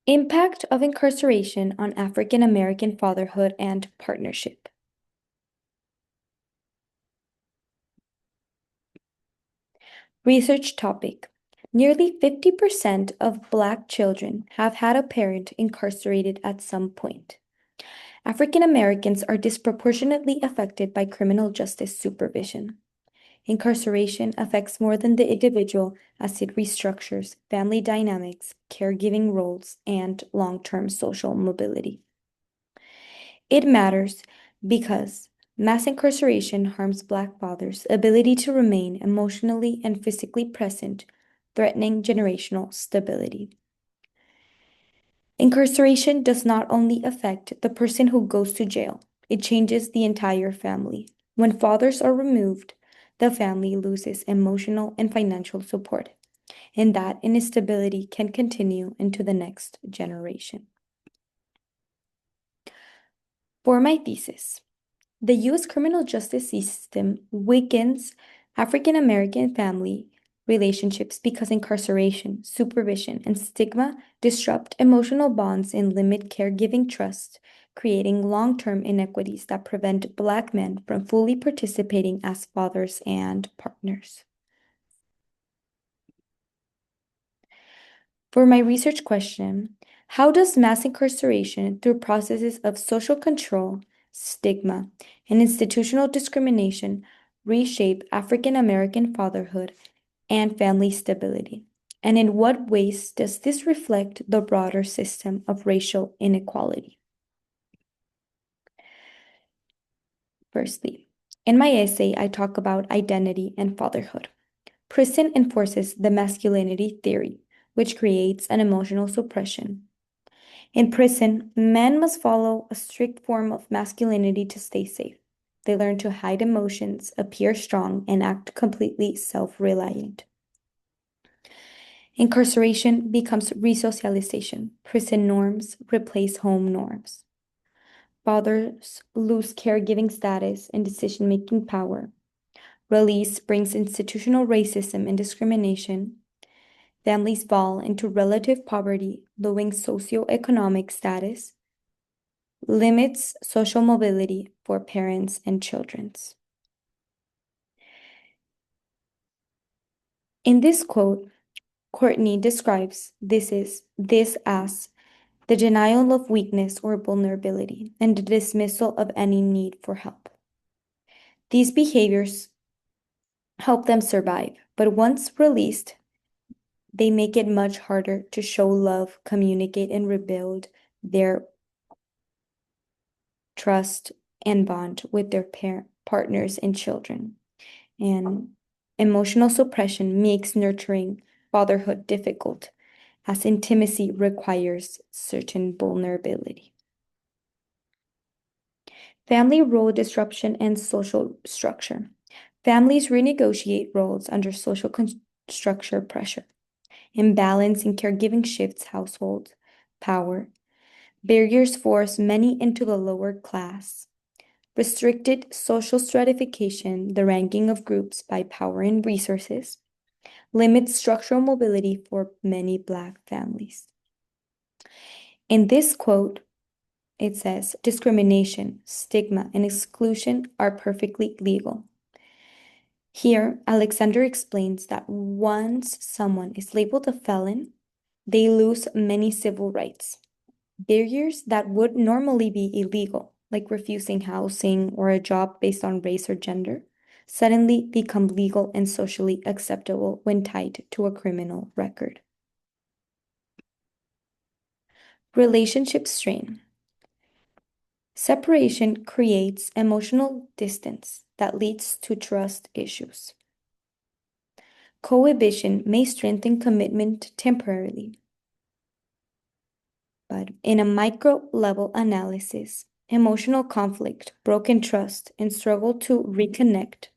Impact of incarceration on African American fatherhood and partnership. Research topic. Nearly 50% of Black children have had a parent incarcerated at some point. African Americans are disproportionately affected by criminal justice supervision. Incarceration affects more than the individual as it restructures family dynamics, caregiving roles, and long-term social mobility. It matters because mass incarceration harms Black fathers' ability to remain emotionally and physically present, threatening generational stability. Incarceration does not only affect the person who goes to jail, it changes the entire family. When fathers are removed, the family loses emotional and financial support, and that instability can continue into the next generation. For my thesis, the U.S. criminal justice system weakens African American family relationships because incarceration, supervision, and stigma disrupt emotional bonds and limit caregiving trust, creating long-term inequities that prevent Black men from fully participating as fathers and partners. For my research question, how does mass incarceration through processes of social control, stigma, and institutional discrimination reshape African American fatherhood and family stability? And in what ways does this reflect the broader system of racial inequality? Firstly, in my essay, I talk about identity and fatherhood. Prison enforces the masculinity theory, which creates an emotional suppression. In prison, men must follow a strict form of masculinity to stay safe. They learn to hide emotions, appear strong, and act completely self-reliant. Incarceration becomes resocialization. Prison norms replace home norms. Fathers lose caregiving status and decision-making power. Release brings institutional racism and discrimination. Families fall into relative poverty, lowering socioeconomic status, limits social mobility for parents and children. In this quote, Courtney describes this as the denial of weakness or vulnerability and the dismissal of any need for help. These behaviors help them survive, but once released, they make it much harder to show love, communicate, and rebuild their trust and bond with their partners and children. And emotional suppression makes nurturing fatherhood difficult, as intimacy requires certain vulnerability. Family role disruption and social structure. Families renegotiate roles under social structure pressure. Imbalance in caregiving shifts household power. Barriers force many into the lower class. Restricted social stratification, the ranking of groups by power and resources, limits structural mobility for many Black families. In this quote, it says, discrimination, stigma, and exclusion are perfectly legal. Here, Alexander explains that once someone is labeled a felon, they lose many civil rights. Barriers that would normally be illegal, like refusing housing or a job based on race or gender, suddenly become legal and socially acceptable when tied to a criminal record. Relationship strain. Separation creates emotional distance that leads to trust issues. Cohabitation may strengthen commitment temporarily, but in a micro level analysis, emotional conflict, broken trust, and struggle to reconnect.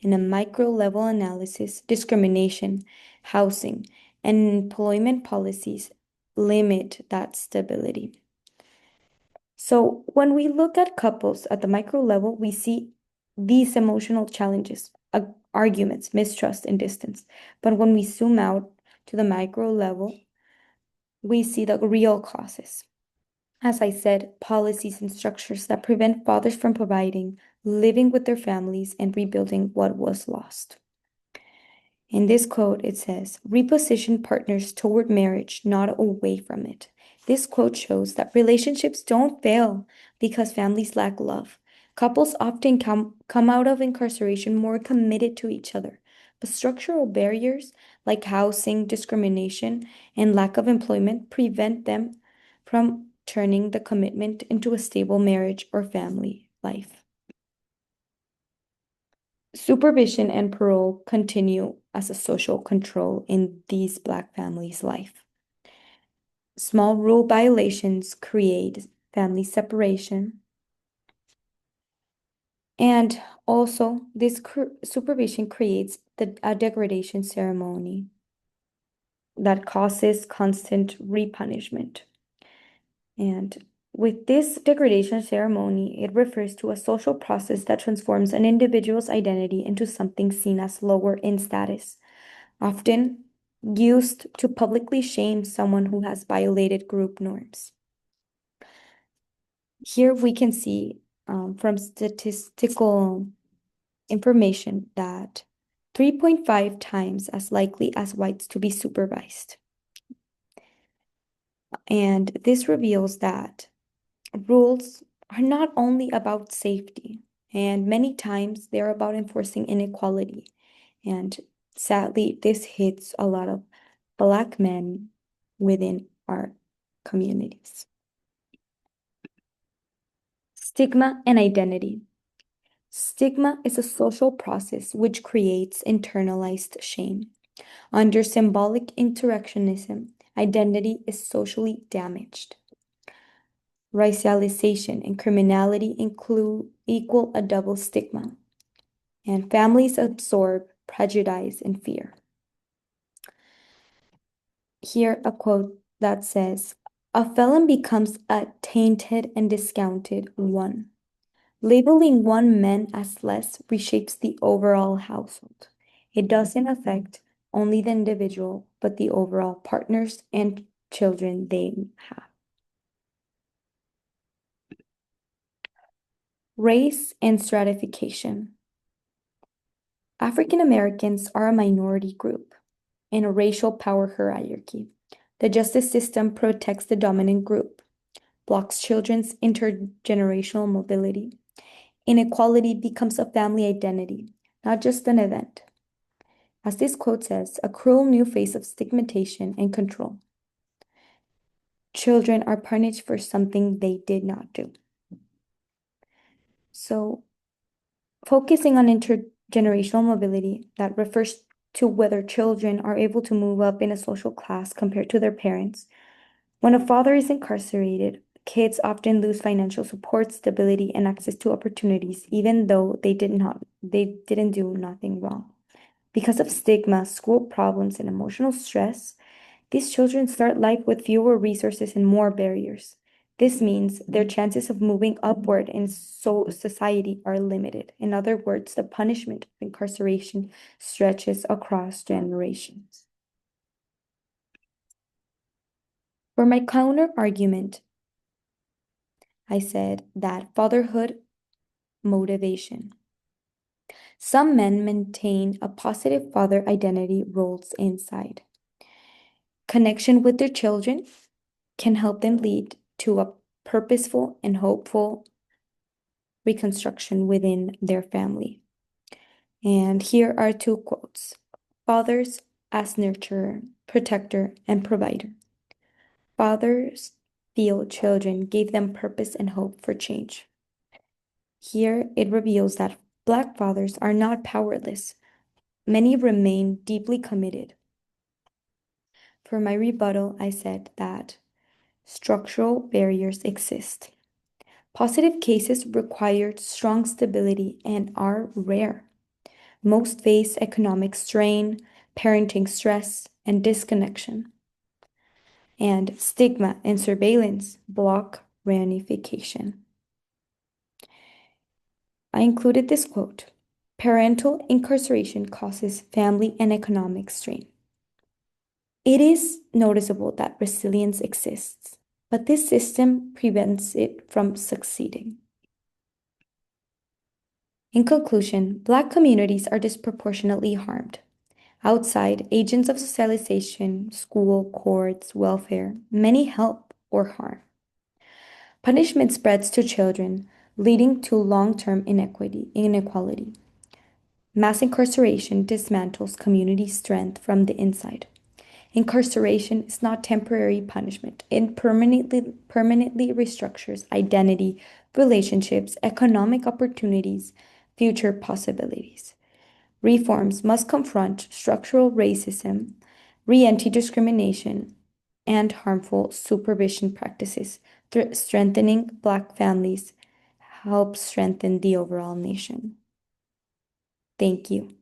In a micro level analysis, discrimination, housing, and employment policies limit that stability. So when we look at couples at the micro level, we see these emotional challenges, arguments, mistrust, and distance. But when we zoom out to the micro level, we see the real causes. As I said, policies and structures that prevent fathers from providing, living with their families, and rebuilding what was lost. In this quote, it says, reposition partners toward marriage, not away from it. This quote shows that relationships don't fail because families lack love. Couples often come out of incarceration more committed to each other, but structural barriers like housing, discrimination, and lack of employment prevent them from turning the commitment into a stable marriage or family life. Supervision and parole continue as a social control in these Black families' life. Small rule violations create family separation. And also, this supervision creates a degradation ceremony that causes constant repunishment. And with this degradation ceremony, it refers to a social process that transforms an individual's identity into something seen as lower in status, often used to publicly shame someone who has violated group norms. Here we can see from statistical information that 3.5 times as likely as whites to be supervised. And this reveals that rules are not only about safety, and many times they're about enforcing inequality. And sadly, this hits a lot of Black men within our communities. Stigma and identity. Stigma is a social process which creates internalized shame. Under symbolic interactionism, identity is socially damaged. Racialization and criminality equal a double stigma, and families absorb prejudice and fear. Here, a quote that says, a felon becomes a tainted and discounted one. Labeling one man as less reshapes the overall household. It doesn't affect only the individual, but the overall partners and children they have. Race and stratification. African Americans are a minority group in a racial power hierarchy. The justice system protects the dominant group, blocks children's intergenerational mobility. Inequality becomes a family identity, not just an event. As this quote says, a cruel new face of stigmatization and control. Children are punished for something they did not do. So, focusing on intergenerational mobility, that refers to whether children are able to move up in a social class compared to their parents. When a father is incarcerated, kids often lose financial support, stability, and access to opportunities, even though they didn't do nothing wrong. Because of stigma, school problems, and emotional stress, these children start life with fewer resources and more barriers. This means their chances of moving upward in society are limited. In other words, the punishment of incarceration stretches across generations. For my counter argument, I said that fatherhood motivation. Some men maintain a positive father identity roles inside. Connection with their children can help them lead to a purposeful and hopeful reconstruction within their family. And here are two quotes. Fathers as nurturer, protector, and provider. Fathers feel children gave them purpose and hope for change. Here it reveals that Black fathers are not powerless. Many remain deeply committed. For my rebuttal, I said that structural barriers exist. Positive cases require strong stability and are rare. Most face economic strain, parenting stress, and disconnection. And stigma and surveillance block reunification. I included this quote. Parental incarceration causes family and economic strain. It is noticeable that resilience exists, but this system prevents it from succeeding. In conclusion, Black communities are disproportionately harmed. Outside, agents of socialization, school, courts, welfare, many help or harm. Punishment spreads to children, leading to long-term inequality. Mass incarceration dismantles community strength from the inside. Incarceration is not temporary punishment. It permanently restructures identity, relationships, economic opportunities, future possibilities. Reforms must confront structural racism, re-entry discrimination, and harmful supervision practices. Strengthening Black families helps strengthen the overall nation. Thank you.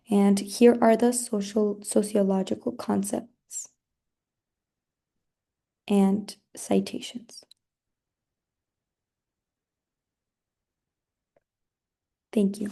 And here are the sociological concepts and citations. Thank you.